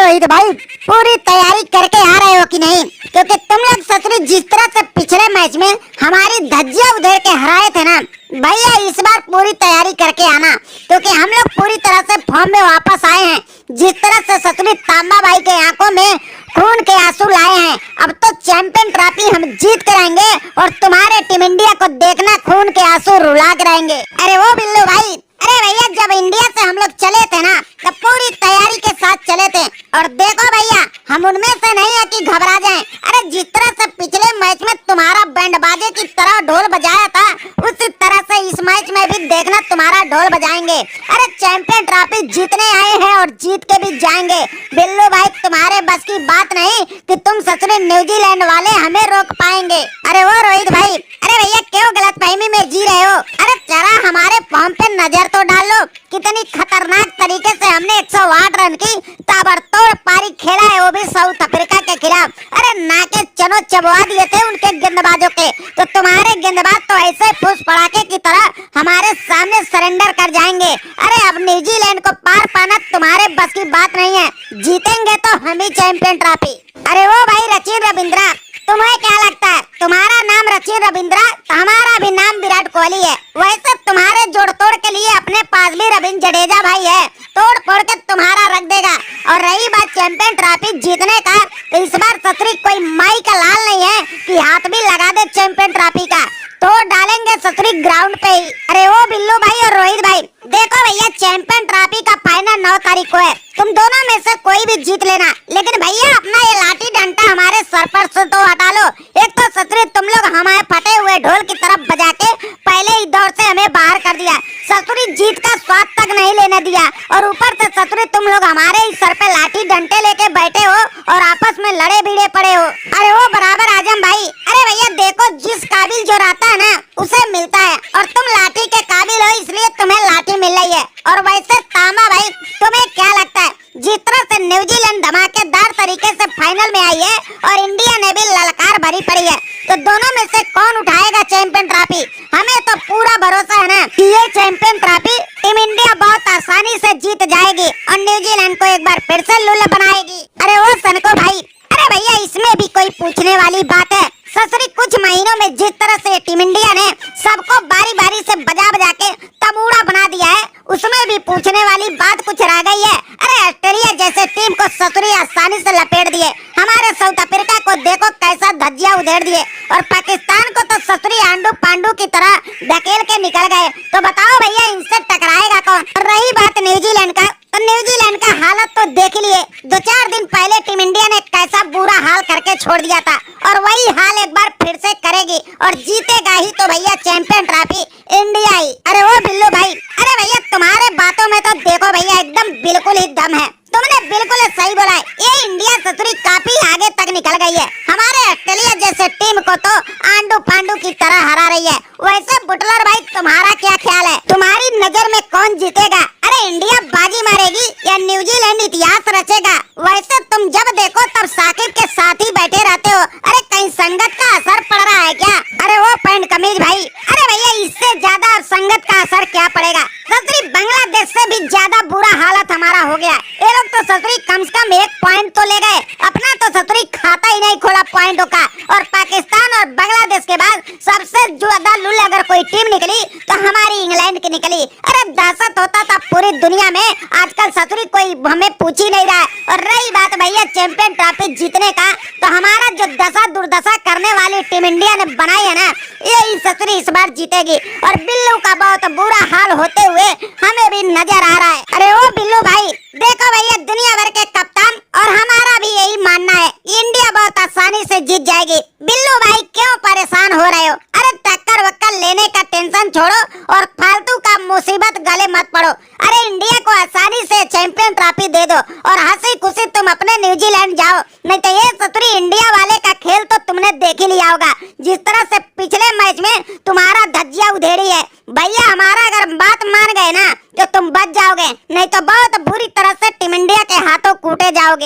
रोहित भाई, पूरी तैयारी करके आ रहे हो कि नहीं? क्योंकि तुम लोग ससुरी जिस तरह से पिछले मैच में हमारी धज्जियां उधेड़ के हराए थे ना भैया, इस बार पूरी तैयारी करके आना, क्योंकि हम लोग पूरी तरह से फॉर्म में वापस आए हैं। जिस तरह से ससुरी तांबा भाई के आंखों में खून के आंसू लाए हैं, अब तो चैंपियन ट्रॉफी हम जीत कर आएंगे और तुम्हारे टीम इंडिया को देखना खून के आंसू रुला कर आएंगे। अरे वो बिल्लू भाई, अरे भैया जब इंडिया से हम लोग चले थे ना तब पूरी तैयारी के साथ चले थे, और देखो भैया हम उनमें से नहीं है कि घबरा जाएं। अरे जिस तरह से पिछले मैच में तुम्हारा बैंड बाजे की तरह ढोल बजाया था, उसी तरह से इस मैच में भी देखना तुम्हारा ढोल बजाएंगे। अरे चैंपियन ट्रॉफी जीतने आए हैं और जीत के भी जाएंगे। बिल्लू भाई तुम्हारे बस की बात नहीं कि तुम ससुरे न्यूजीलैंड वाले हमें रोक पाएंगे। अरे वो रोहित भाई, अरे भैया क्यों गलतफहमी में जी रहे हो? अरे जरा हमारे फॉर्म पे नजर तो डालो, कितनी खतरनाक तरीके से हमने 108 रन की ताबड़तोड़ पारी खेला है, वो भी साउथ अफ्रीका के खिलाफ। अरे नाके चनो चबवा दिए थे उनके गेंदबाजों के, तो तुम्हारे गेंदबाज तो ऐसे फूस पड़ाके की तरह हमारे सामने सरेंडर कर जाएंगे। अरे अब न्यूजीलैंड को पार पाना तुम्हारे बस की बात नहीं है, जीतेंगे तो हम ही चैंपियन ट्रॉफी। अरे वो भाई रचिन रविंद्रा, तुम्हें क्या लगता है तुम्हारा नाम रचिन रविंद्रा, हमारा भी नाम विराट कोहली है। वैसे तुम्हारे जोड़ तोड़ के लिए अपने पास भी रविंद्र जडेजा भाई है, तोड़ फोड़ के तुम्हारा रख देगा। और रही बात चैंपियन ट्रॉफी जीतने का, तो इस बार ससुरी कोई माई का लाल नहीं है कि हाथ भी लगा दे चैंपियन ट्रॉफी का, तोड़ डालेंगे ससुरी ग्राउंड पे ही। अरे वो बिल्लू भाई और रोहित भाई, देखो भैया चैंपियन ट्रॉफी का फाइनल 9 तारीख को है, तुम दोनों में से कोई भी जीत लेना, लेकिन भैया अपना ये लाठी डंडा हमारे सर पर से तो हटा लो। एक तो ससुरी तुम लोग हमारे फटे हुए ढोल की तरफ बजा के पहले ही दौर से हमें बाहर कर दिया, ससुरी जीत का स्वाद तक नहीं लेने दिया, और ऊपर से ससुरी तुम लोग हमारे ही सर पे लाठी डंडे लेके बैठे हो और आपस में लड़े भिड़े पड़े हो। अरे वो बराबर आजम भाई, अरे भैया देखो जिस काबिल जो रहता है ना उसे मिलता है, और तुम लाठी के काबिल हो इसलिए तुम्हें लाठी मिल रही है। और वैसे तांबा भाई तुम्हें क्या लगता है, जिस तरह से न्यूजीलैंड धमाकेदार तरीके से फाइनल में आई है और इंडिया ने भी ललकार भरी पड़ी है, तो दोनों में से कौन उठाएगा चैंपियन ट्रॉफी? हमें तो पूरा भरोसा है ना कि ये चैंपियन ट्रॉफी टीम इंडिया बहुत आसानी से जीत जाएगी और न्यूजीलैंड को एक बार फिर से लुल्ल बनाएगी। अरे वो सनको भाई, अरे भैया इसमें भी कोई पूछने वाली बात है? ससुरी कुछ महीनों में जिस तरह से टीम इंडिया ने सबको बारी बारी से बजा बजा के तबूड़ा बना दिया है, उसमें भी पूछने वाली बात कुछ रह गई है? अरे ऑस्ट्रेलिया जैसे टीम को ससुरी आसानी से लपेट दिए, हमारे साउथ अफ्रीका को देखो कैसा धज्जियां उधेड़ दिए, और पाकिस्तान को तो ससुरी आंडू पांडू की तरह धकेल के निकल गए। तो बताओ भैया इनसे टकराएगा कौन? और रही बात न्यूजीलैंड का, तो न्यूजीलैंड का हालत तो देख लिए, 2-4 दिन पहले टीम इंडिया ने कैसा बुरा हाल करके छोड़ दिया था, और वही हाल एक बार फिर से करेगी और जीतेगा ही तो भैया चैंपियन ट्रॉफी इंडिया ही। अरे वो बिल्लू भाई, अरे भैया तुम्हारे बातों में तो देखो भैया एकदम बिल्कुल ही दम है, तुमने बिल्कुल सही बोला है, ये इंडिया ससुरी काफी आगे तक निकल गई है, हमारे ऑस्ट्रेलिया जैसे टीम को तो आंडू पांडू की तरह हरा रही है। वैसे बुटलर भाई तुम्हारा क्या ख्याल है, तुम्हारी नजर में कौन जीतेगा? अरे इंडिया बाजी मारेगी या न्यूजीलैंड इतिहास रचेगा? वैसे तुम जब देखो तब साकिब के साथ ही बैठे रहते हो, अरे कहीं संगत का असर पड़ रहा है क्या? अरे वो पैंट कमीज भाई, अरे भैया इससे ज्यादा संगत का असर क्या पड़ेगा? ससुरी बांग्लादेश से भी ज्यादा बुरा हालत हमारा हो गया, ये लोग तो ससुरी कम से कम 1 पॉइंट तो ले गए, अपना तो ससुरी खाता ही नहीं खोला पॉइंटों का। और पाकिस्तान और बांग्लादेश के बाद सबसे ज्यादा लुल अगर कोई टीम निकली तो हमारी इंग्लैंड की निकली। अरे दहशत होता था पूरी दुनिया में, आजकल ससुरी कोई हमें पूछ ही नहीं रहा है। और रही बात भैया चैंपियन ट्रॉफी जीतने का, तो हमारा जो दशा दुर्दशा करने वाली टीम इंडिया ने बनाई है ना, यही ससुरी इस बार जीतेगी, और बिल्लू का बहुत बुरा हाल होते हुए हमें भी नजर आ रहा है। अरे वो बिल्लू भाई देखो भैया दुनिया भर के कप्तान और हमारा भी यही मानना है, इंडिया बहुत आसानी से जीत जाएगी। बिल्लू भाई क्यों परेशान हो रहे हो? अरे टक्कर वक्कर लेने का टेंशन छोड़ो और फालतू का मुसीबत गले मत पड़ो। अरे इंडिया को आसानी से चैंपियन ट्रॉफी दे दो और हंसी खुशी तुम अपने न्यूजीलैंड जाओ, नहीं तो ये ससुरी इंडिया वाले का खेल तो तुमने देख ही लिया होगा, जिस तरह से पिछले मैच में तुम्हारा धज्जियां उधेड़ी है। भैया हमारा अगर बात मान गए ना तो तुम बच जाओगे, नहीं तो बहुत बुरी तरह से टीम इंडिया के हाथों कूटे जाओगे।